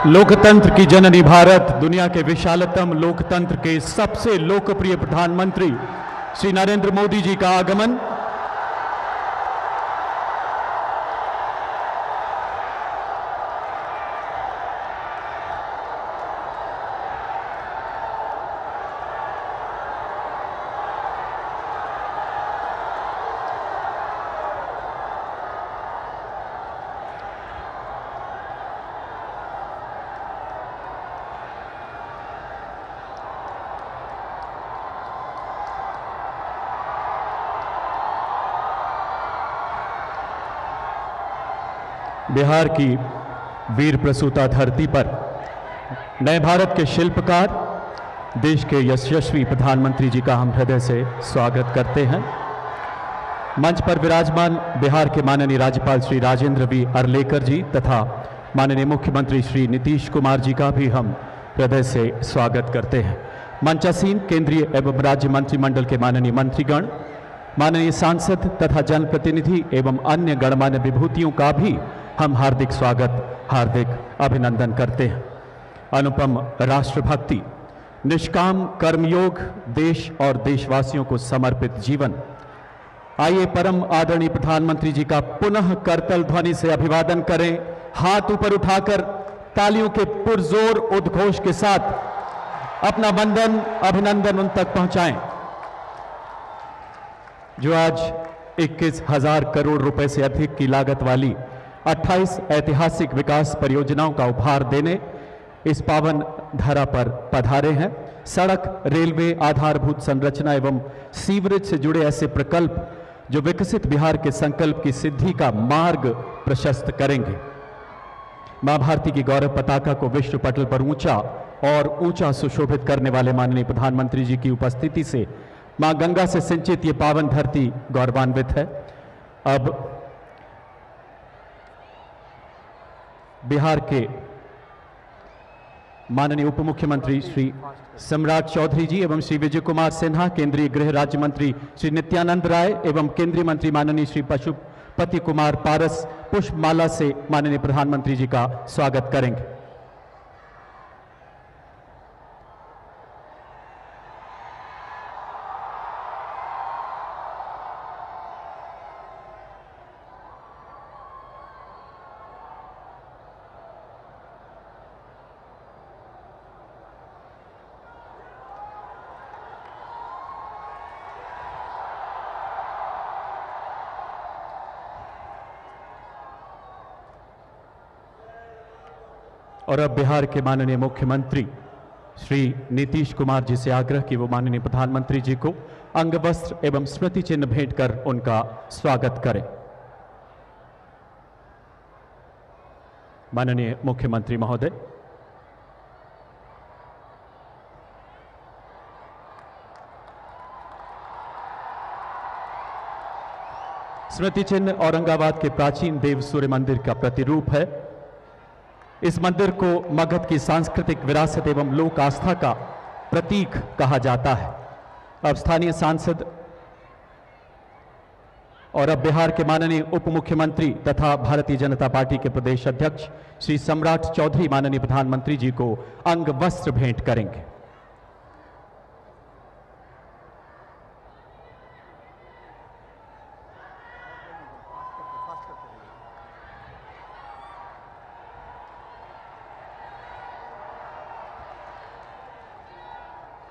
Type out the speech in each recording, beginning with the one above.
लोकतंत्र की जननी भारत, दुनिया के विशालतम लोकतंत्र के सबसे लोकप्रिय प्रधानमंत्री श्री नरेंद्र मोदी जी का आगमन। बिहार की वीर प्रसूता धरती पर नए भारत के शिल्पकार, देश के यशस्वी प्रधानमंत्री जी का हम हृदय से स्वागत करते हैं। मंच पर विराजमान बिहार के माननीय राज्यपाल श्री राजेंद्र वी अर्लेकर जी तथा माननीय मुख्यमंत्री श्री नीतीश कुमार जी का भी हम हृदय से स्वागत करते हैं। मंचासीन केंद्रीय एवं राज्य मंत्रिमंडल के माननीय मंत्रीगण, माननीय सांसद तथा जनप्रतिनिधि एवं अन्य गणमान्य विभूतियों का भी हम हार्दिक स्वागत, हार्दिक अभिनंदन करते हैं। अनुपम राष्ट्रभक्ति, निष्काम कर्मयोग, देश और देशवासियों को समर्पित जीवन। आइए परम आदरणीय प्रधानमंत्री जी का पुनः करतल ध्वनि से अभिवादन करें। हाथ ऊपर उठाकर तालियों के पुरजोर उद्घोष के साथ अपना वंदन, अभिनंदन उन तक पहुंचाएं जो आज 21,000 करोड़ रुपए से अधिक की लागत वाली 28 ऐतिहासिक विकास परियोजनाओं का उपहार देने इस पावन धरा पर पधारे हैं। सड़क, रेलवे, आधारभूत संरचना एवं सीवरेज से जुड़े ऐसे प्रकल्प जो विकसित बिहार के संकल्प की सिद्धि का मार्ग प्रशस्त करेंगे। मां भारती की गौरव पताका को विश्व पटल पर ऊंचा और ऊंचा सुशोभित करने वाले माननीय प्रधानमंत्री जी की उपस्थिति से मां गंगा से सिंचित ये पावन धरती गौरवान्वित है। अब बिहार के माननीय उप मुख्यमंत्री श्री सम्राट चौधरी जी एवं श्री विजय कुमार सिन्हा, केंद्रीय गृह राज्य मंत्री श्री नित्यानंद राय एवं केंद्रीय मंत्री माननीय श्री पशुपति कुमार पारस पुष्पमाला से माननीय प्रधानमंत्री जी का स्वागत करेंगे। और अब बिहार के माननीय मुख्यमंत्री श्री नीतीश कुमार जी से आग्रह कि वो माननीय प्रधानमंत्री जी को अंगवस्त्र एवं स्मृति चिन्ह भेंट कर उनका स्वागत करें। माननीय मुख्यमंत्री महोदय। स्मृति चिन्ह औरंगाबाद के प्राचीन देव सूर्य मंदिर का प्रतिरूप है। इस मंदिर को मगध की सांस्कृतिक विरासत एवं लोक आस्था का प्रतीक कहा जाता है। अब स्थानीय सांसद और अब बिहार के माननीय उप मुख्यमंत्री तथा भारतीय जनता पार्टी के प्रदेश अध्यक्ष श्री सम्राट चौधरी माननीय प्रधानमंत्री जी को अंग वस्त्र भेंट करेंगे।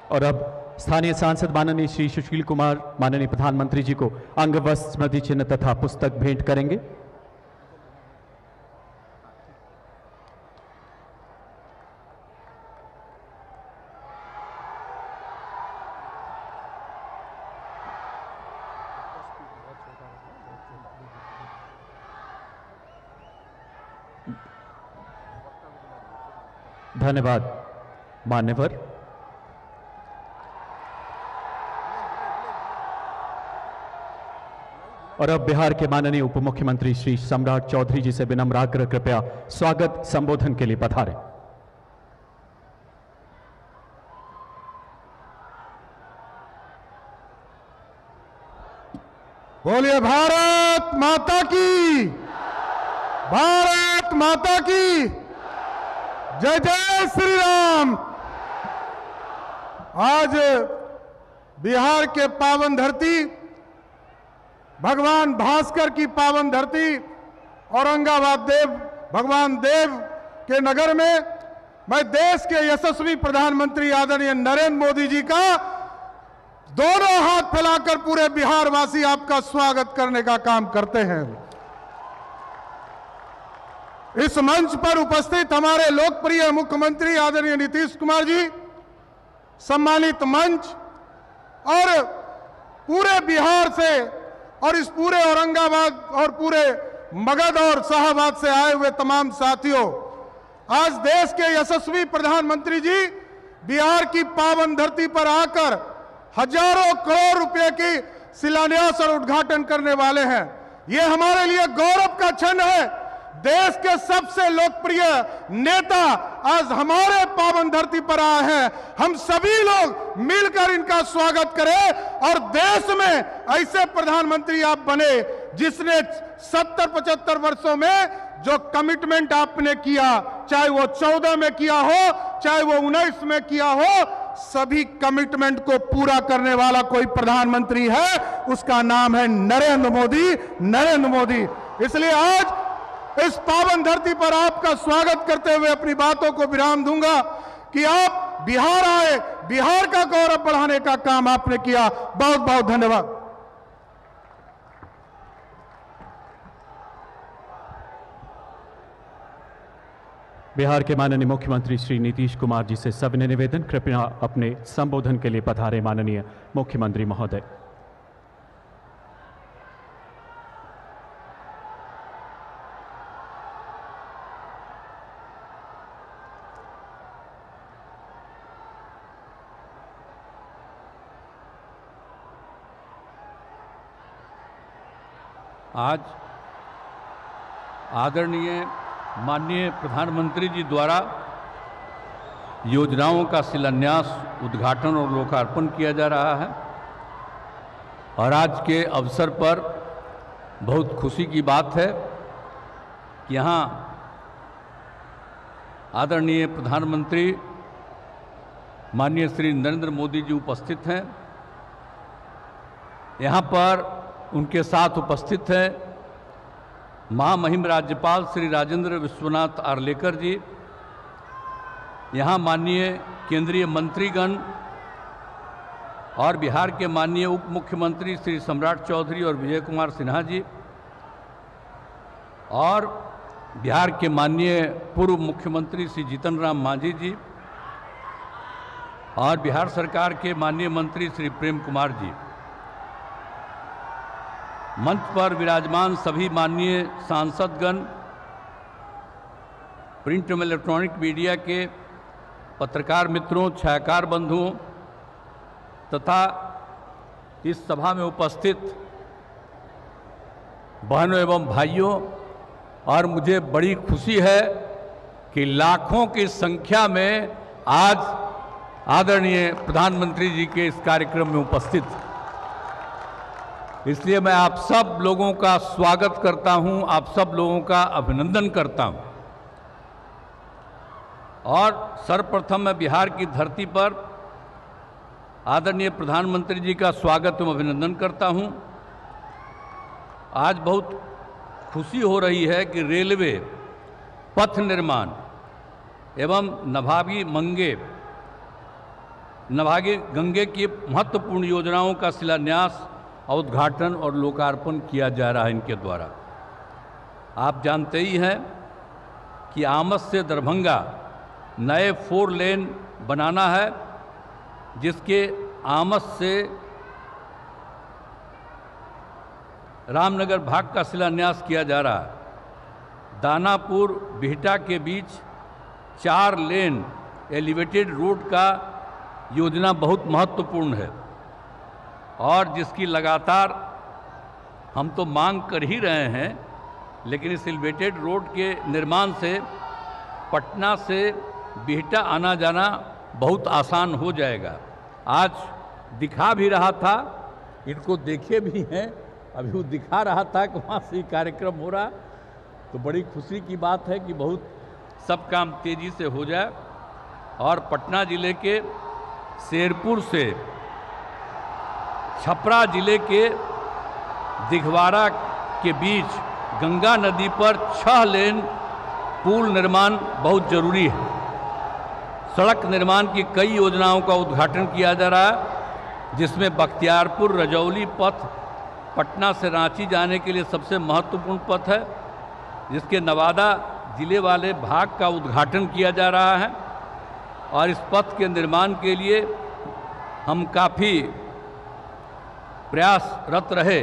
और अब स्थानीय सांसद माननीय श्री सुशील कुमार माननीय प्रधानमंत्री जी को अंग वस्त्र, स्मृति चिन्ह तथा पुस्तक भेंट करेंगे। धन्यवाद मान्यवर। और अब बिहार के माननीय उप मुख्यमंत्री श्री सम्राट चौधरी जी से विनम्र आग्रह, कृपया स्वागत संबोधन के लिए पधारें। बोलिए भारत माता की, भारत माता की, जय जय श्री राम। आज बिहार के पावन धरती, भगवान भास्कर की पावन धरती, औरंगाबाद देव भगवान देव के नगर में मैं देश के यशस्वी प्रधानमंत्री आदरणीय नरेंद्र मोदी जी का दोनों हाथ फैलाकर पूरे बिहार वासी आपका स्वागत करने का काम करते हैं। इस मंच पर उपस्थित हमारे लोकप्रिय मुख्यमंत्री आदरणीय नीतीश कुमार जी, सम्मानित मंच और पूरे बिहार से और इस पूरे औरंगाबाद और पूरे मगध और शाहबाद से आए हुए तमाम साथियों, आज देश के यशस्वी प्रधानमंत्री जी बिहार की पावन धरती पर आकर हजारों करोड़ रुपए की शिलान्यास और उद्घाटन करने वाले हैं। ये हमारे लिए गौरव का क्षण है। देश के सबसे लोकप्रिय नेता आज हमारे पावन धरती पर आए हैं। हम सभी लोग मिलकर इनका स्वागत करें और देश में ऐसे प्रधानमंत्री आप बने जिसने 70-75 वर्षों में जो कमिटमेंट आपने किया, चाहे वो 14 में किया हो, चाहे वो 19 में किया हो, सभी कमिटमेंट को पूरा करने वाला कोई प्रधानमंत्री है, उसका नाम है नरेंद्र मोदी। नरेंद्र मोदी। इसलिए आज इस पावन धरती पर आपका स्वागत करते हुए अपनी बातों को विराम दूंगा कि आप बिहार आए, बिहार का गौरव बढ़ाने का काम आपने किया। बहुत बहुत धन्यवाद। बिहार के माननीय मुख्यमंत्री श्री नीतीश कुमार जी से सविनय निवेदन, कृपया अपने संबोधन के लिए पधारे माननीय मुख्यमंत्री महोदय। आज आदरणीय माननीय प्रधानमंत्री जी द्वारा योजनाओं का शिलान्यास, उद्घाटन और लोकार्पण किया जा रहा है और आज के अवसर पर बहुत खुशी की बात है कि यहाँ आदरणीय प्रधानमंत्री माननीय श्री नरेंद्र मोदी जी उपस्थित हैं। यहाँ पर उनके साथ उपस्थित हैं महामहिम राज्यपाल श्री राजेंद्र विश्वनाथ आर्लेकर जी, यहाँ माननीय केंद्रीय मंत्रीगण और बिहार के माननीय उप मुख्यमंत्री श्री सम्राट चौधरी और विजय कुमार सिन्हा जी, और बिहार के माननीय पूर्व मुख्यमंत्री श्री जीतन राम मांझी जी और बिहार सरकार के माननीय मंत्री श्री प्रेम कुमार जी, मंच पर विराजमान सभी माननीय सांसदगण, प्रिंट एवं इलेक्ट्रॉनिक मीडिया के पत्रकार मित्रों, छायाकार बंधुओं तथा इस सभा में उपस्थित बहनों एवं भाइयों, और मुझे बड़ी खुशी है कि लाखों की संख्या में आज आदरणीय प्रधानमंत्री जी के इस कार्यक्रम में उपस्थित, इसलिए मैं आप सब लोगों का स्वागत करता हूं, आप सब लोगों का अभिनंदन करता हूं। और सर्वप्रथम मैं बिहार की धरती पर आदरणीय प्रधानमंत्री जी का स्वागत एवं अभिनंदन करता हूं। आज बहुत खुशी हो रही है कि रेलवे, पथ निर्माण एवं नभागी गंगे की महत्वपूर्ण योजनाओं का शिलान्यास, उद्घाटन और लोकार्पण किया जा रहा है इनके द्वारा। आप जानते ही हैं कि आमस से दरभंगा नए 4 लेन बनाना है, जिसके आमस से रामनगर भाग का शिलान्यास किया जा रहा है। दानापुर बिहटा के बीच 4 लेन एलिवेटेड रोड का योजना बहुत महत्वपूर्ण है और जिसकी लगातार हम तो मांग कर ही रहे हैं, लेकिन इस एलिवेटेड रोड के निर्माण से पटना से बिहटा आना जाना बहुत आसान हो जाएगा। आज दिखा भी रहा था, इनको देखे भी हैं, अभी वो दिखा रहा था कि वहाँ से कार्यक्रम हो रहा, तो बड़ी खुशी की बात है कि बहुत सब काम तेजी से हो जाए और पटना जिले के शेरपुर से छपरा जिले के दिघवाड़ा के बीच गंगा नदी पर 6 लेन पुल निर्माण बहुत जरूरी है। सड़क निर्माण की कई योजनाओं का उद्घाटन किया जा रहा है, जिसमें बख्तियारपुर रजौली पथ पटना से रांची जाने के लिए सबसे महत्वपूर्ण पथ है, जिसके नवादा जिले वाले भाग का उद्घाटन किया जा रहा है। और इस पथ के निर्माण के लिए हम काफ़ी प्रयासरत रहे।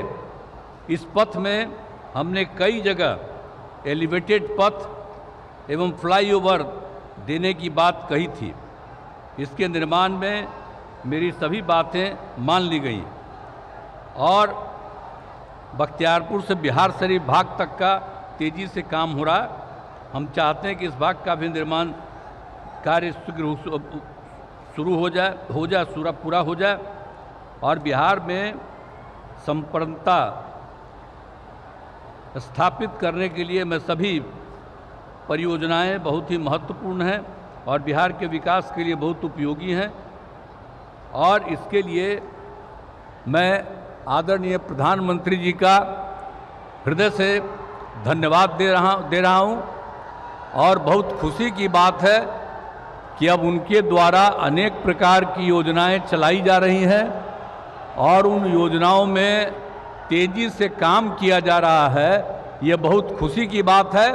इस पथ में हमने कई जगह एलिवेटेड पथ एवं फ्लाईओवर देने की बात कही थी। इसके निर्माण में मेरी सभी बातें मान ली गई और बख्तियारपुर से बिहार शरीफ भाग तक का तेज़ी से काम हो रहा है। हम चाहते हैं कि इस भाग का भी निर्माण कार्य शीघ्र शुरू हो जाए पूरा हो जाए और बिहार में संपन्नता स्थापित करने के लिए मैं सभी परियोजनाएं बहुत ही महत्वपूर्ण हैं और बिहार के विकास के लिए बहुत उपयोगी हैं। और इसके लिए मैं आदरणीय प्रधानमंत्री जी का हृदय से धन्यवाद दे रहा हूं और बहुत खुशी की बात है कि अब उनके द्वारा अनेक प्रकार की योजनाएं चलाई जा रही हैं और उन योजनाओं में तेजी से काम किया जा रहा है। ये बहुत खुशी की बात है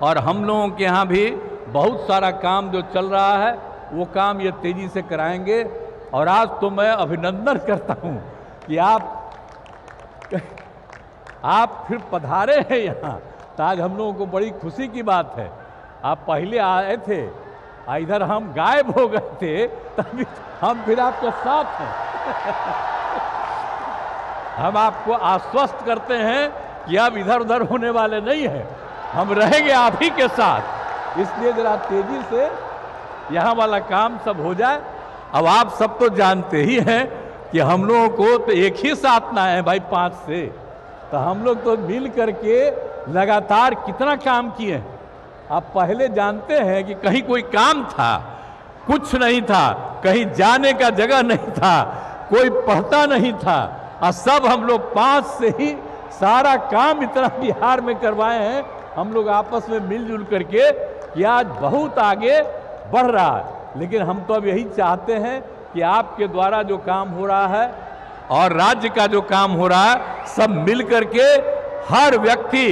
और हम लोगों के यहाँ भी बहुत सारा काम जो चल रहा है वो काम ये तेजी से कराएंगे। और आज तो मैं अभिनंदन करता हूँ कि आप फिर पधारे हैं यहाँ, तो आज हम लोगों को बड़ी खुशी की बात है। आप पहले आए थे, इधर हम गायब हो गए थे, तभी हम फिर आपके साथ हैं। हम आपको आश्वस्त करते हैं कि अब इधर उधर होने वाले नहीं हैं, हम रहेंगे आप ही के साथ। इसलिए जरा तेजी से यहाँ वाला काम सब हो जाए। अब आप सब तो जानते ही हैं कि हम लोगों को तो एक ही साथ ना है भाई 5 से, तो हम लोग तो मिल करके लगातार कितना काम किए। आप पहले जानते हैं कि कहीं कोई काम था, कुछ नहीं था, कहीं जाने का जगह नहीं था, कोई पढ़ता नहीं था, और सब हम लोग 5 से ही सारा काम इतना बिहार में करवाए हैं हम लोग आपस में मिलजुल करके कि आज बहुत आगे बढ़ रहा है। लेकिन हम तो अब यही चाहते हैं कि आपके द्वारा जो काम हो रहा है और राज्य का जो काम हो रहा है, सब मिल करके हर व्यक्ति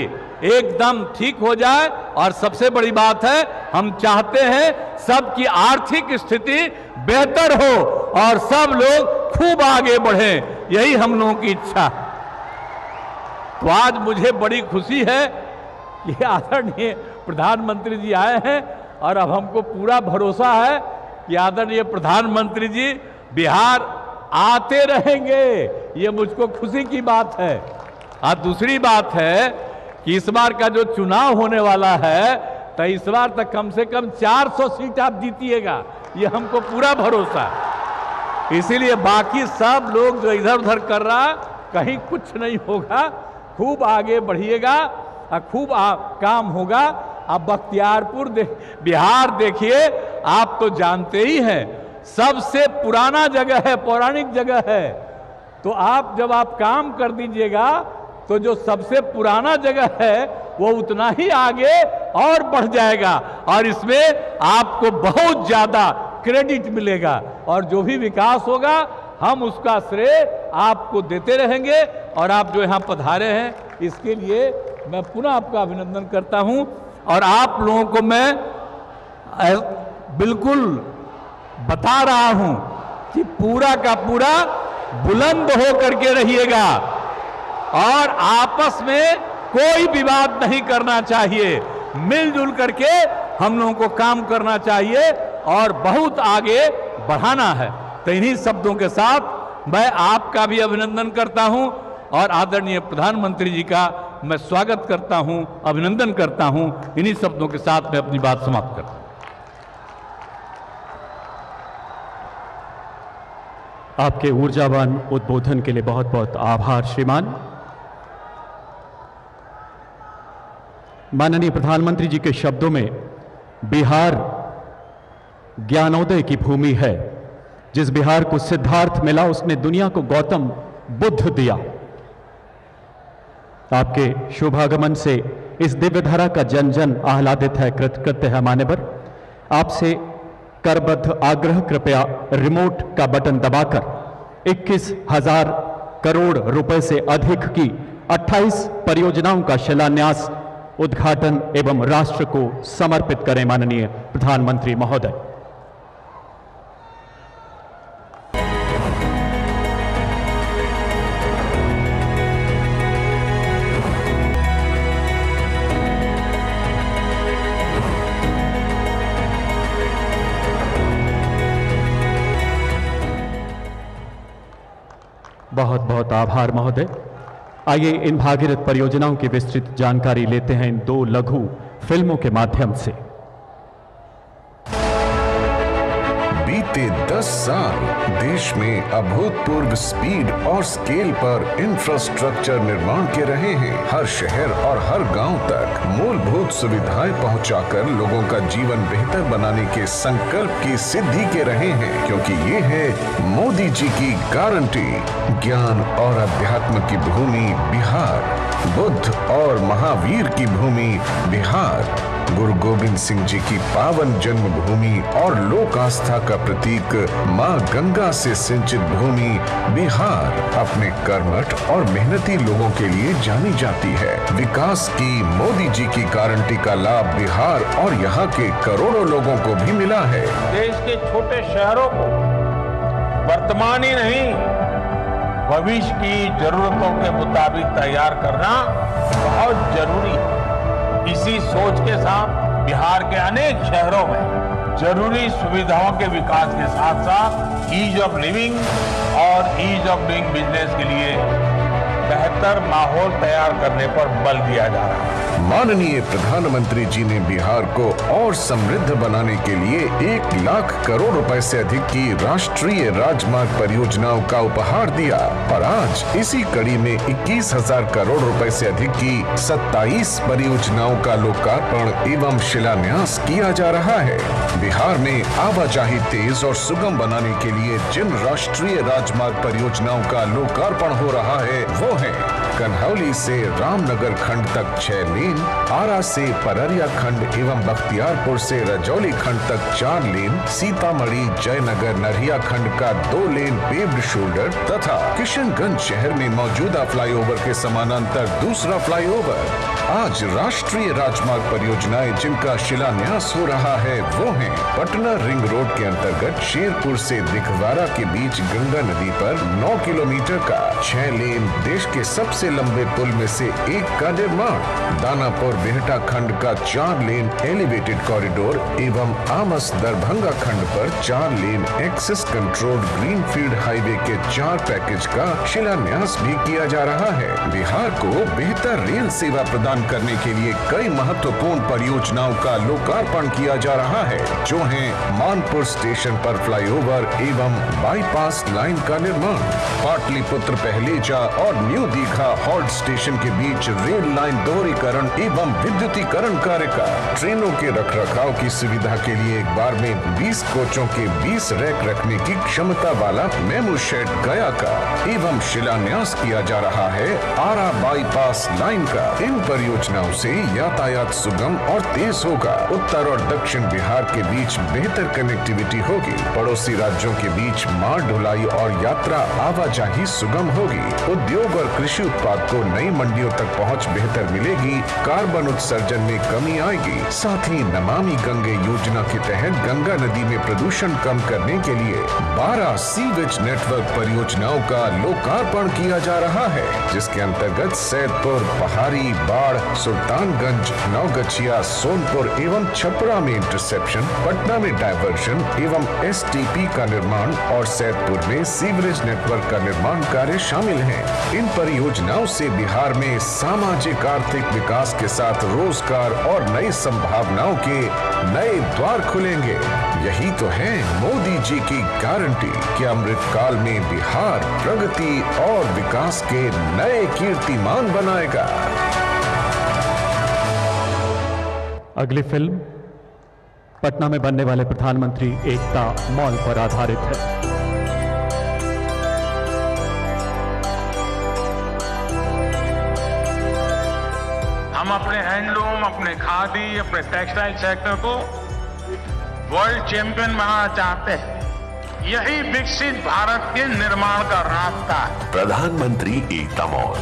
एकदम ठीक हो जाए। और सबसे बड़ी बात है, हम चाहते हैं सबकी आर्थिक स्थिति बेहतर हो और सब लोग खूब आगे बढ़ें, यही हम लोगों की इच्छा। तो आज मुझे बड़ी खुशी है कि आदरणीय प्रधानमंत्री जी आए हैं और अब हमको पूरा भरोसा है कि आदरणीय प्रधानमंत्री जी बिहार आते रहेंगे। ये मुझको खुशी की बात है। और दूसरी बात है कि इस बार का जो चुनाव होने वाला है, तो इस बार तक कम से कम 400 सीट आप जीतिएगा, ये हमको पूरा भरोसा है। इसीलिए बाकी सब लोग जो इधर उधर कर रहा, कहीं कुछ नहीं होगा, खूब आगे बढ़िएगा और खूब काम होगा। अब बख्तियारपुर बिहार देखिए, आप तो जानते ही हैं, सबसे पुराना जगह है, पौराणिक जगह है। तो आप जब आप काम कर दीजिएगा तो जो सबसे पुराना जगह है वो उतना ही आगे और बढ़ जाएगा और इसमें आपको बहुत ज़्यादा क्रेडिट मिलेगा और जो भी विकास होगा हम उसका श्रेय आपको देते रहेंगे। और आप जो यहाँ पधारे हैं इसके लिए मैं पुनः आपका अभिनंदन करता हूँ। और आप लोगों को मैं बिल्कुल बता रहा हूँ कि पूरा का पूरा बुलंद हो करके रहिएगा और आपस में कोई विवाद नहीं करना चाहिए, मिलजुल करके हम लोगों को काम करना चाहिए और बहुत आगे बढ़ाना है। तो इन्हीं शब्दों के साथ मैं आपका भी अभिनंदन करता हूं और आदरणीय प्रधानमंत्री जी का मैं स्वागत करता हूं, अभिनंदन करता हूं। इन्हीं शब्दों के साथ मैं अपनी बात समाप्त करता हूं। आपके ऊर्जावान उद्बोधन के लिए बहुत बहुत आभार श्रीमान। माननीय प्रधानमंत्री जी के शब्दों में बिहार ज्ञानोदय की भूमि है। जिस बिहार को सिद्धार्थ मिला उसने दुनिया को गौतम बुद्ध दिया। आपके शुभागमन से इस दिव्य धरा का जन जन आह्लादित है, कृतकृत्य है मान्यवर। आपसे करबद्ध आग्रह, कृपया रिमोट का बटन दबाकर 21,000 करोड़ रुपए से अधिक की 28 परियोजनाओं का शिलान्यास, उद्घाटन एवं राष्ट्र को समर्पित करें माननीय प्रधानमंत्री महोदय। बहुत बहुत आभार महोदय। आइए इन भागीरथ परियोजनाओं की विस्तृत जानकारी लेते हैं इन 2 लघु फिल्मों के माध्यम से। बीते 10 साल देश में अभूतपूर्व स्पीड और स्केल पर इंफ्रास्ट्रक्चर निर्माण के रहे हैं। हर शहर और हर गांव तक मूलभूत सुविधाएं पहुंचाकर लोगों का जीवन बेहतर बनाने के संकल्प की सिद्धि के रहे हैं, क्योंकि ये है मोदी जी की गारंटी। ज्ञान और अध्यात्म की भूमि बिहार, बुद्ध और महावीर की भूमि बिहार, गुरु गोविंद सिंह जी की पावन जन्मभूमि और लोक आस्था का प्रतीक मां गंगा से सिंचित भूमि बिहार अपने कर्मठ और मेहनती लोगों के लिए जानी जाती है। विकास की मोदी जी की गारंटी का लाभ बिहार और यहाँ के करोड़ों लोगों को भी मिला है। देश के छोटे शहरों को वर्तमान ही नहीं, भविष्य की जरूरतों के मुताबिक तैयार करना बहुत जरूरी है। इसी सोच के साथ बिहार के अनेक शहरों में जरूरी सुविधाओं के विकास के साथ साथ ईज ऑफ लिविंग और ईज ऑफ डूइंग बिजनेस के लिए बेहतर माहौल तैयार करने पर बल दिया जा रहा है। माननीय प्रधानमंत्री जी ने बिहार को और समृद्ध बनाने के लिए 1 लाख करोड़ रुपए से अधिक की राष्ट्रीय राजमार्ग परियोजनाओं का उपहार दिया और आज इसी कड़ी में 21,000 करोड़ रुपए से अधिक की 27 परियोजनाओं का लोकार्पण एवं शिलान्यास किया जा रहा है। बिहार में आवाजाही तेज और सुगम बनाने के लिए जिन राष्ट्रीय राजमार्ग परियोजनाओं का लोकार्पण हो रहा है वो है कन्हौली से रामनगर खंड तक 6 लेन, आरा से पररिया खंड एवं बख्तियारपुर से रजौली खंड तक 4 लेन, सीतामढ़ी जयनगर नरहिया खंड का 2 लेन पेव्ड शोल्डर तथा किशनगंज शहर में मौजूदा फ्लाईओवर के समानांतर दूसरा फ्लाईओवर। आज राष्ट्रीय राजमार्ग परियोजनाएं जिनका शिलान्यास हो रहा है वो हैं पटना रिंग रोड के अंतर्गत शेरपुर से दिखवारा के बीच गंगा नदी पर 9 किलोमीटर का 6 लेन देश के सबसे लंबे पुल में से एक का निर्माण, दानापुर बिहटा खंड का 4 लेन एलिवेटेड कॉरिडोर एवं आमस दरभंगा खंड पर 4 lane access controlled greenfield highway के 4 पैकेज का शिलान्यास भी किया जा रहा है। बिहार को बेहतर रेल सेवा प्रदान करने के लिए कई महत्वपूर्ण परियोजनाओं का लोकार्पण किया जा रहा है, जो है मानपुर स्टेशन पर फ्लाईओवर एवं बाईपास लाइन का निर्माण, पाटलिपुत्र पहलेजा और न्यू दीघा हॉल्ट स्टेशन के बीच रेल लाइन दोहरीकरण एवं विद्युतीकरण कार्य का, ट्रेनों के रखरखाव की सुविधा के लिए एक बार में 20 कोचों के 20 रैक रखने की क्षमता वाला मेमू शेड गया का एवं शिलान्यास किया जा रहा है आरा बाईपास लाइन का। इन परियोजनाओं से यातायात सुगम और तेज होगा। उत्तर और दक्षिण बिहार के बीच बेहतर कनेक्टिविटी होगी। पड़ोसी राज्यों के बीच माल ढुलाई और यात्रा आवाजाही सुगम होगी। उद्योग और कृषि उत्पाद को नई मंडियों तक पहुंच बेहतर मिलेगी। कार्बन उत्सर्जन में कमी आएगी। साथ ही नमामि गंगे योजना के तहत गंगा नदी में प्रदूषण कम करने के लिए 12 सीवेज नेटवर्क परियोजनाओं का लोकार्पण किया जा रहा है, जिसके अंतर्गत सैदपुर, पहाड़ी, बाढ़, सुल्तानगंज, नौगछिया, सोनपुर एवं छपरा में इंटरसेप्शन, पटना में डायवर्शन एवं STP का निर्माण और सैदपुर में सीवरेज नेटवर्क का निर्माण कार्य शामिल है। इन परियोजनाओं से बिहार में सामाजिक आर्थिक विकास के साथ रोजगार और नई संभावनाओं के नए द्वार खुलेंगे। यही तो है मोदी जी की गारंटी कि अमृत काल में बिहार प्रगति और विकास के नए कीर्तिमान बनाएगा। अगली फिल्म पटना में बनने वाले प्रधानमंत्री एकता मॉल पर आधारित है। हम अपने हैंडलूम, अपने खादी, अपने टेक्सटाइल सेक्टर को वर्ल्ड चैंपियन बनाना चाहते हैं। यही विकसित भारत के निर्माण का रास्ता है। प्रधानमंत्री एकता मॉल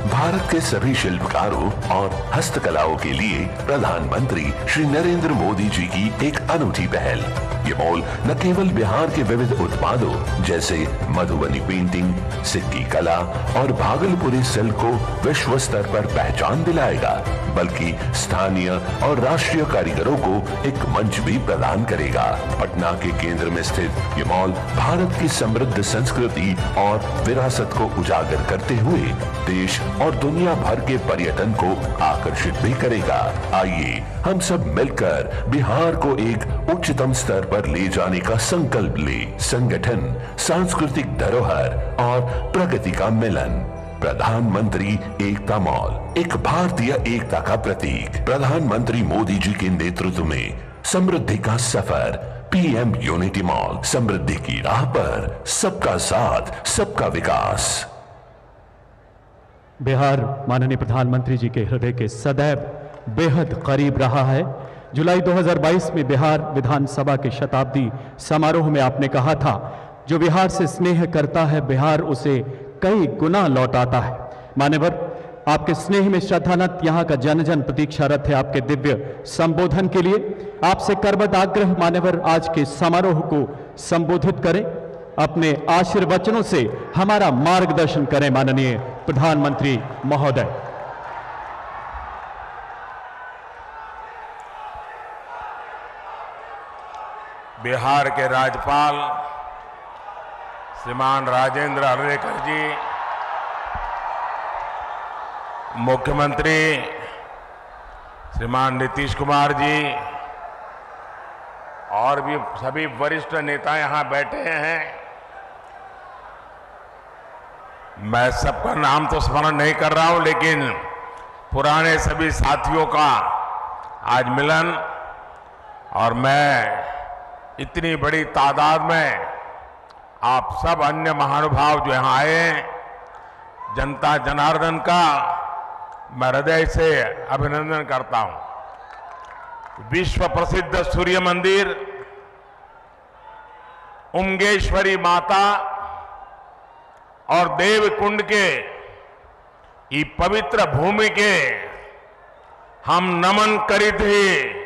भारत के सभी शिल्पकारों और हस्तकलाओं के लिए प्रधानमंत्री श्री नरेंद्र मोदी जी की एक अनूठी पहल। ये मॉल न केवल बिहार के विविध उत्पादों जैसे मधुबनी पेंटिंग, सिक्की कला और भागलपुरी सिल्क को विश्व स्तर पर पहचान दिलाएगा, बल्कि स्थानीय और राष्ट्रीय कारीगरों को एक मंच भी प्रदान करेगा। पटना के केंद्र में स्थित ये मॉल भारत की समृद्ध संस्कृति और विरासत को उजागर करते हुए देश और दुनिया भर के पर्यटन को आकर्षित भी करेगा। आइए हम सब मिलकर बिहार को एक उच्चतम स्तर पर ले जाने का संकल्प ले। संगठन, सांस्कृतिक धरोहर और प्रगति का मिलन। प्रधानमंत्री एकता मॉल, एक भारतीय एकता का प्रतीक। प्रधानमंत्री मोदी जी के नेतृत्व में समृद्धि का सफर। पीएम यूनिटी मॉल, समृद्धि की राह पर, सबका साथ, सबका विकास। बिहार माननीय प्रधानमंत्री जी के हृदय के सदैव बेहद करीब रहा है। जुलाई 2022 में बिहार विधानसभा के शताब्दी समारोह में आपने कहा था, जो बिहार से स्नेह करता है बिहार उसे कई गुना लौटाता है। मान्यवर, आपके स्नेह में श्रद्धानत यहाँ का जन जन प्रतीक्षारत है आपके दिव्य संबोधन के लिए। आपसे करबद्ध आग्रह मान्यवर आज के समारोह को संबोधित करें, अपने आशीर्वचनों से हमारा मार्गदर्शन करें माननीय प्रधानमंत्री महोदय। बिहार के राज्यपाल श्रीमान राजेंद्र अर्लेकर जी, मुख्यमंत्री श्रीमान नीतीश कुमार जी और भी सभी वरिष्ठ नेता यहां बैठे हैं। मैं सबका नाम तो स्मरण नहीं कर रहा हूं, लेकिन पुराने सभी साथियों का आज मिलन, और मैं इतनी बड़ी तादाद में आप सब अन्य महानुभाव जो यहाँ आए, जनता जनार्दन का मैं हृदय से अभिनंदन करता हूं। विश्व प्रसिद्ध सूर्य मंदिर, उमगेश्वरी माता और देवकुंड के ये पवित्र भूमि के हम नमन करित ही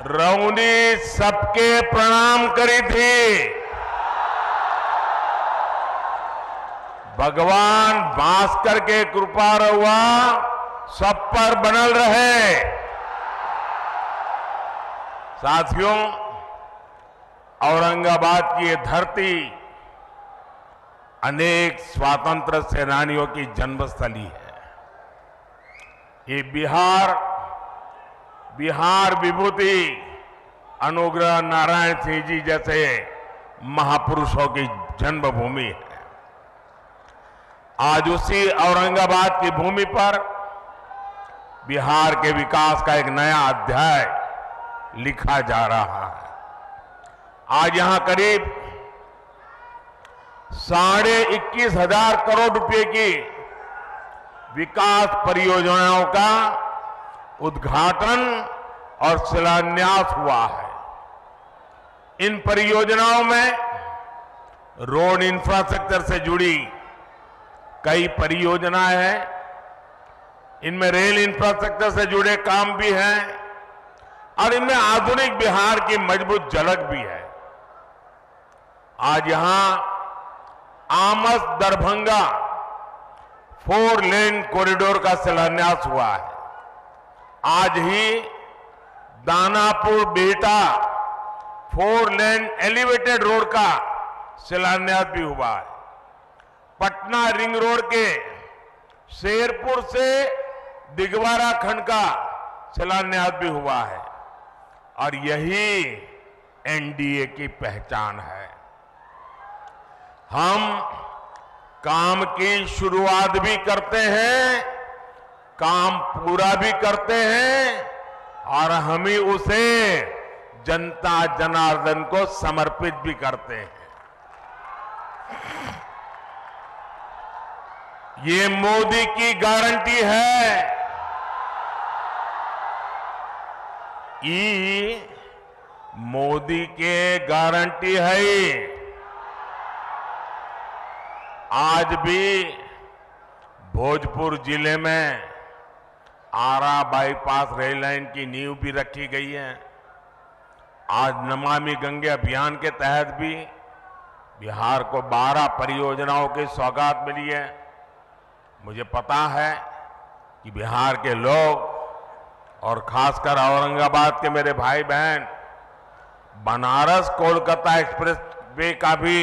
रौनी सबके प्रणाम करी थी। भगवान भास्कर के कृपा रहुआ सब पर बनल रहे। साथियों, औरंगाबाद की ये धरती अनेक स्वातंत्र सेनानियों की जन्मस्थली है। ये बिहार विभूति अनुग्रह नारायण सिंह जी जैसे महापुरुषों की जन्मभूमि है। आज उसी औरंगाबाद की भूमि पर बिहार के विकास का एक नया अध्याय लिखा जा रहा है। आज यहां करीब 21,500 करोड़ रुपए की विकास परियोजनाओं का उद्घाटन और शिलान्यास हुआ है। इन परियोजनाओं में रोड इंफ्रास्ट्रक्चर से जुड़ी कई परियोजनाएं हैं, इनमें रेल इंफ्रास्ट्रक्चर से जुड़े काम भी हैं और इनमें आधुनिक बिहार की मजबूत झलक भी है। आज यहां आमस दरभंगा 4 लेन कॉरिडोर का शिलान्यास हुआ है। आज ही Danapur Bihta 4 lane elevated road का शिलान्यास भी हुआ है। पटना रिंग रोड के शेरपुर से दिगवारा खंड का शिलान्यास भी हुआ है। और यही एनडीए की पहचान है। हम काम की शुरुआत भी करते हैं काम पूरा भी करते हैं और हम ही उसे जनता जनार्दन को समर्पित भी करते हैं। ये मोदी की गारंटी है। ये मोदी के गारंटी है। आज भी भोजपुर जिले में आरा बाईपास रेल लाइन की नींव भी रखी गई है। आज नमामि गंगे अभियान के तहत भी बिहार को 12 परियोजनाओं की सौगात मिली है। मुझे पता है कि बिहार के लोग और खासकर औरंगाबाद के मेरे भाई बहन बनारस कोलकाता एक्सप्रेस वे का भी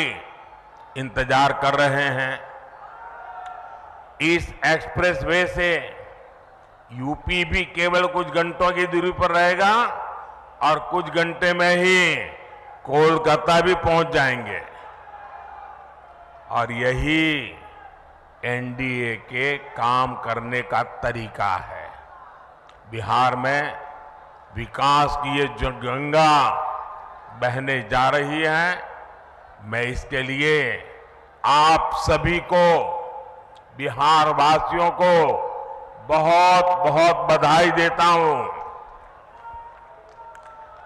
इंतजार कर रहे हैं। इस एक्सप्रेस वे से यूपी भी केवल कुछ घंटों की दूरी पर रहेगा और कुछ घंटे में ही कोलकाता भी पहुंच जाएंगे। और यही एनडीए के काम करने का तरीका है। बिहार में विकास की ये जो गंगा बहने जा रही है, मैं इसके लिए आप सभी को, बिहार वासियों को बहुत बहुत बधाई देता हूं।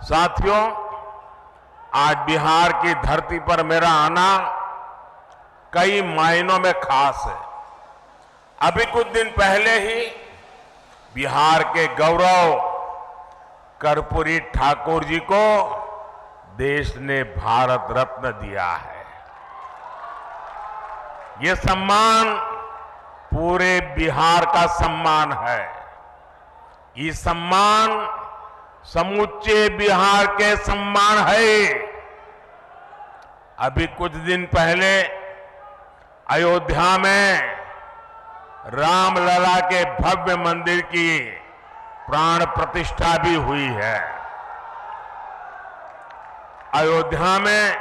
साथियों, आज बिहार की धरती पर मेरा आना कई मायनों में खास है। अभी कुछ दिन पहले ही बिहार के गौरव कर्पूरी ठाकुर जी को देश ने भारत रत्न दिया है। ये सम्मान पूरे बिहार का सम्मान है। ये सम्मान समूचे बिहार के सम्मान है। अभी कुछ दिन पहले अयोध्या में रामलला के भव्य मंदिर की प्राण प्रतिष्ठा भी हुई है। अयोध्या में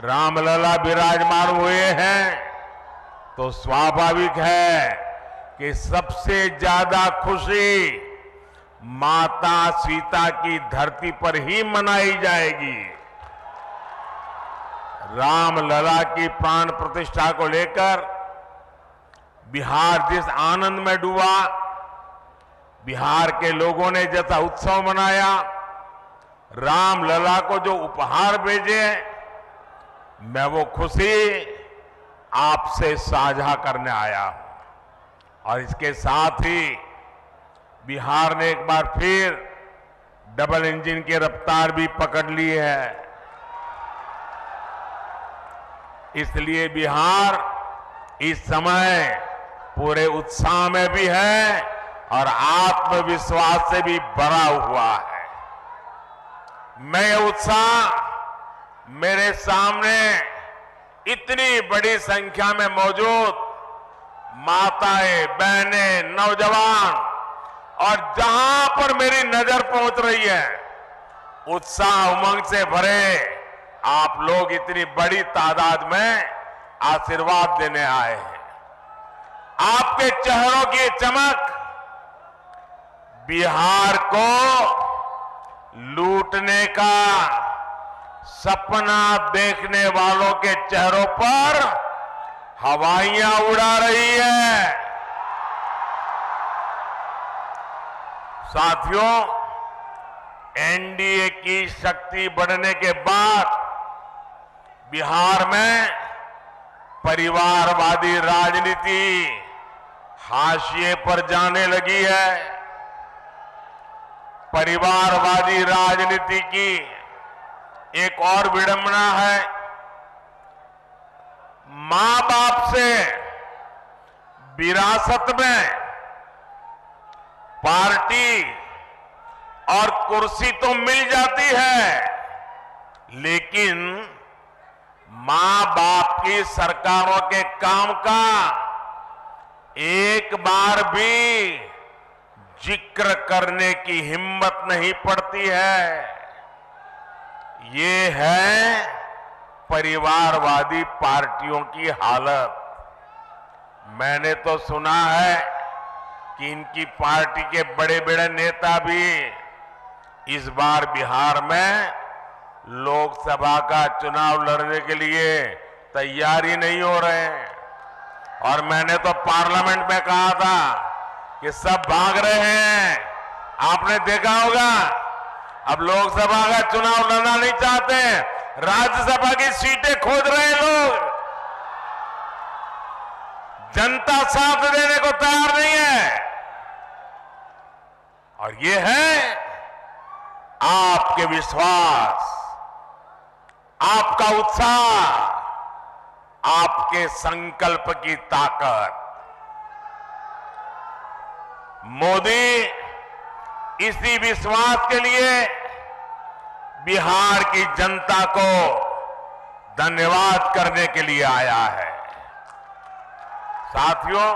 रामलला विराजमान हुए हैं तो स्वाभाविक है कि सबसे ज्यादा खुशी माता सीता की धरती पर ही मनाई जाएगी। रामलला की प्राण प्रतिष्ठा को लेकर बिहार जिस आनंद में डूबा, बिहार के लोगों ने जैसा उत्सव मनाया, रामलला को जो उपहार भेजे, मैं वो खुशी आपसे साझा करने आया हूं। और इसके साथ ही बिहार ने एक बार फिर डबल इंजन की रफ्तार भी पकड़ ली है। इसलिए बिहार इस समय पूरे उत्साह में भी है और आत्मविश्वास से भी भरा हुआ है। मैं ये उत्साह मेरे सामने इतनी बड़ी संख्या में मौजूद माताएं, बहनें, नौजवान और जहां पर मेरी नजर पहुंच रही है, उत्साह उमंग से भरे आप लोग इतनी बड़ी तादाद में आशीर्वाद देने आए हैं। आपके चेहरों की चमक बिहार को लूटने का सपना देखने वालों के चेहरों पर हवाइयां उड़ा रही है। साथियों, एनडीए की शक्ति बढ़ने के बाद बिहार में परिवारवादी राजनीति हाशिए पर जाने लगी है। परिवारवादी राजनीति की एक और विडंबना है, मां बाप से विरासत में पार्टी और कुर्सी तो मिल जाती है, लेकिन मां बाप की सरकारों के काम का एक बार भी जिक्र करने की हिम्मत नहीं पड़ती है। ये है परिवारवादी पार्टियों की हालत। मैंने तो सुना है कि इनकी पार्टी के बड़े बड़े नेता भी इस बार बिहार में लोकसभा का चुनाव लड़ने के लिए तैयार ही नहीं हो रहे हैं। और मैंने तो पार्लियामेंट में कहा था कि सब भाग रहे हैं। आपने देखा होगा, अब लोकसभा का चुनाव लड़ना नहीं चाहते, राज्यसभा की सीटें खोज रहे हैं लोग। जनता साथ देने को तैयार नहीं है। और ये है आपके विश्वास, आपका उत्साह, आपके संकल्प की ताकत। मोदी इसी विश्वास के लिए बिहार की जनता को धन्यवाद करने के लिए आया है। साथियों,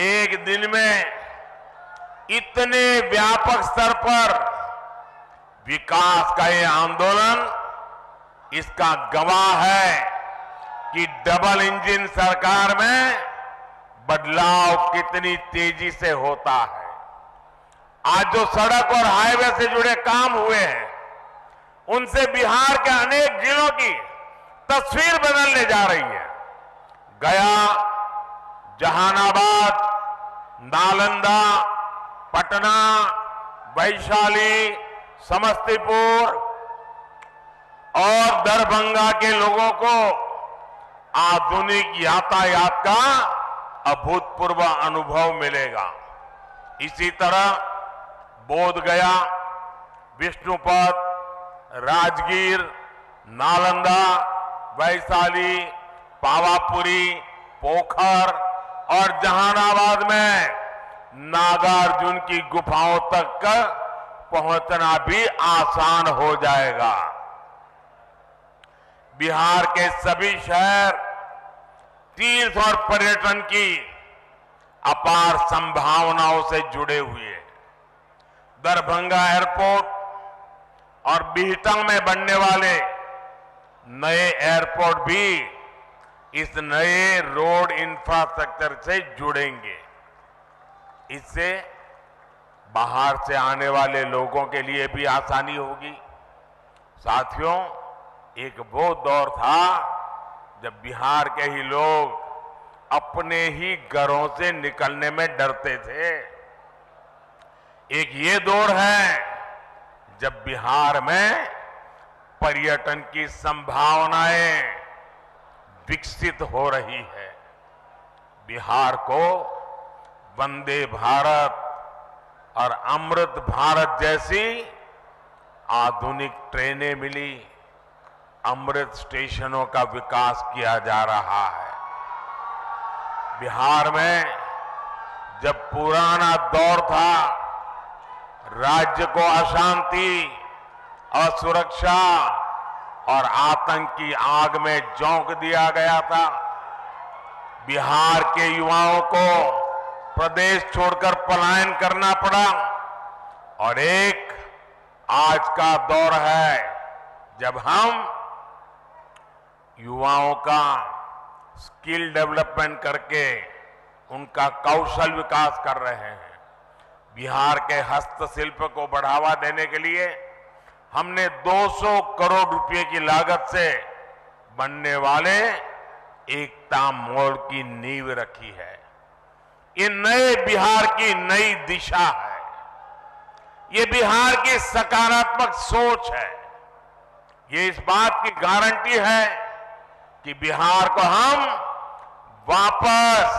एक दिन में इतने व्यापक स्तर पर विकास का ये आंदोलन इसका गवाह है कि डबल इंजन सरकार में बदलाव कितनी तेजी से होता है। आज जो सड़क और हाईवे से जुड़े काम हुए हैं, उनसे बिहार के अनेक जिलों की तस्वीर बदलने जा रही है। गया, जहानाबाद, नालंदा, पटना, वैशाली, समस्तीपुर और दरभंगा के लोगों को आधुनिक यातायात का अभूतपूर्व अनुभव मिलेगा। इसी तरह बोधगया, विष्णुपद, राजगीर, नालंदा, वैशाली, पावापुरी, पोखर और जहानाबाद में नागार्जुन की गुफाओं तक पहुंचना भी आसान हो जाएगा। बिहार के सभी शहर तीर्थ और पर्यटन की अपार संभावनाओं से जुड़े हुए हैं। दरभंगा एयरपोर्ट और बिहटा में बनने वाले नए एयरपोर्ट भी इस नए रोड इंफ्रास्ट्रक्चर से जुड़ेंगे। इससे बाहर से आने वाले लोगों के लिए भी आसानी होगी। साथियों, एक वो दौर था जब बिहार के ही लोग अपने ही घरों से निकलने में डरते थे। एक ये दौर है जब बिहार में पर्यटन की संभावनाएं विकसित हो रही है। बिहार को वंदे भारत और अमृत भारत जैसी आधुनिक ट्रेनें मिली। अमृत स्टेशनों का विकास किया जा रहा है। बिहार में जब पुराना दौर था, राज्य को अशांति, असुरक्षा और आतंक की आग में झोंक दिया गया था। बिहार के युवाओं को प्रदेश छोड़कर पलायन करना पड़ा। और एक आज का दौर है जब हम युवाओं का स्किल डेवलपमेंट करके उनका कौशल विकास कर रहे हैं। बिहार के हस्तशिल्प को बढ़ावा देने के लिए हमने 200 करोड़ रुपए की लागत से बनने वाले एकता मॉल की नींव रखी है। ये नए बिहार की नई दिशा है। ये बिहार की सकारात्मक सोच है। ये इस बात की गारंटी है कि बिहार को हम वापस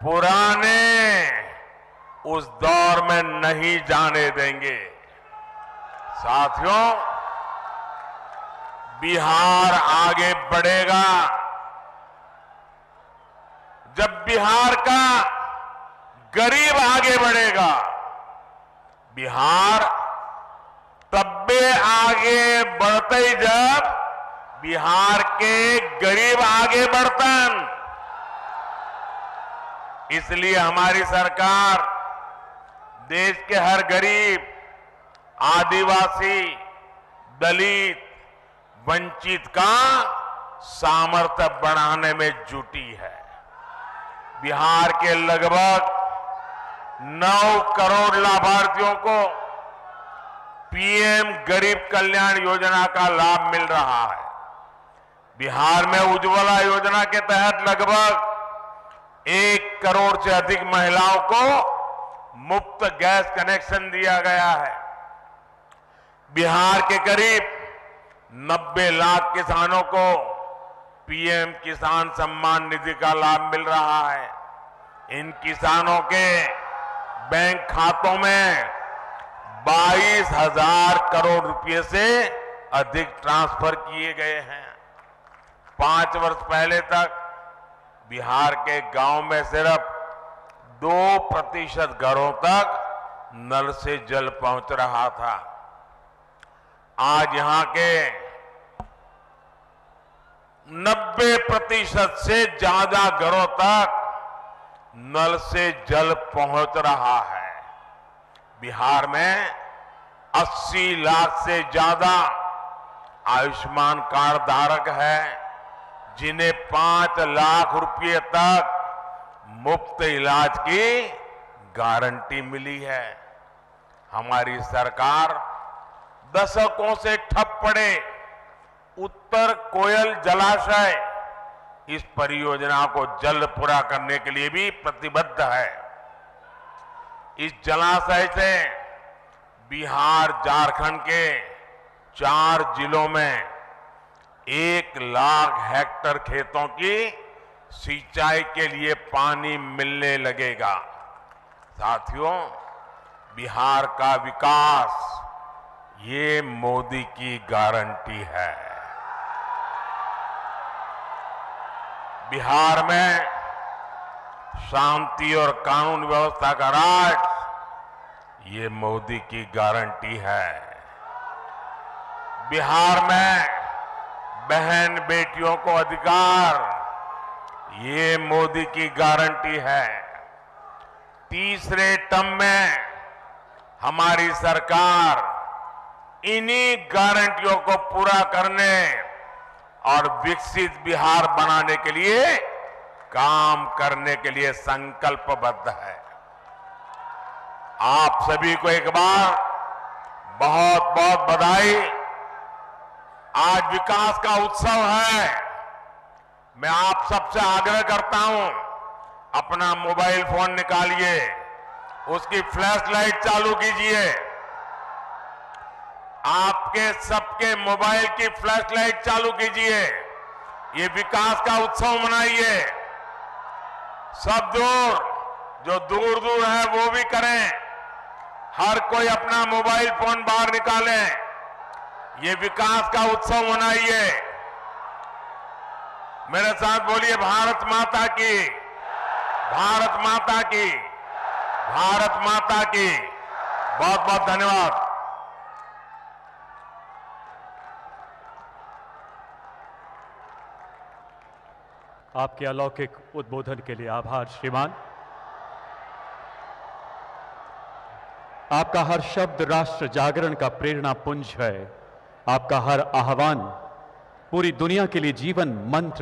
पुराने उस दौर में नहीं जाने देंगे। साथियों, बिहार आगे बढ़ेगा जब बिहार का गरीब आगे बढ़ेगा। बिहार तब्बे आगे बढ़ते ही जब बिहार के गरीब आगे बढ़तन। इसलिए हमारी सरकार देश के हर गरीब, आदिवासी, दलित, वंचित का सामर्थ्य बढ़ाने में जुटी है। बिहार के लगभग 9 करोड़ लाभार्थियों को पीएम गरीब कल्याण योजना का लाभ मिल रहा है। बिहार में उज्ज्वला योजना के तहत लगभग 1 करोड़ से अधिक महिलाओं को मुफ्त गैस कनेक्शन दिया गया है। बिहार के करीब 90 लाख किसानों को पीएम किसान सम्मान निधि का लाभ मिल रहा है। इन किसानों के बैंक खातों में 22,000 करोड़ रुपए से अधिक ट्रांसफर किए गए हैं। 5 वर्ष पहले तक बिहार के गांव में सिर्फ 2% घरों तक नल से जल पहुंच रहा था। आज यहां के 90% से ज्यादा घरों तक नल से जल पहुंच रहा है। बिहार में 80 लाख से ज्यादा आयुष्मान कार्ड धारक है, जिन्हें 5 लाख रुपए तक मुफ्त इलाज की गारंटी मिली है। हमारी सरकार दशकों से ठप पड़े उत्तर कोयल जलाशय इस परियोजना को जल्द पूरा करने के लिए भी प्रतिबद्ध है। इस जलाशय से बिहार झारखंड के 4 जिलों में 1 लाख हेक्टेयर खेतों की सिंचाई के लिए पानी मिलने लगेगा। साथियों, बिहार का विकास ये मोदी की गारंटी है। बिहार में शांति और कानून व्यवस्था का राज ये मोदी की गारंटी है। बिहार में बहन बेटियों को अधिकार ये मोदी की गारंटी है। तीसरे टर्म में हमारी सरकार इन्हीं गारंटियों को पूरा करने और विकसित बिहार बनाने के लिए काम करने के लिए संकल्पबद्ध है। आप सभी को एक बार बहुत बहुत बधाई। आज विकास का उत्सव है। मैं आप सबसे आग्रह करता हूं, अपना मोबाइल फोन निकालिए, उसकी फ्लैश लाइट चालू कीजिए। आपके सबके मोबाइल की फ्लैश लाइट चालू कीजिए। ये विकास का उत्सव मनाइए। सब जो दूर दूर है वो भी करें। हर कोई अपना मोबाइल फोन बाहर निकालें। ये विकास का उत्सव मनाइए। मेरे साथ बोलिए, भारत माता की, भारत माता की, भारत माता की। बहुत बहुत धन्यवाद। आपके अलौकिक उद्बोधन के लिए आभार श्रीमान। आपका हर शब्द राष्ट्र जागरण का प्रेरणा पुंज है। आपका हर आह्वान पूरी दुनिया के लिए जीवन मंत्र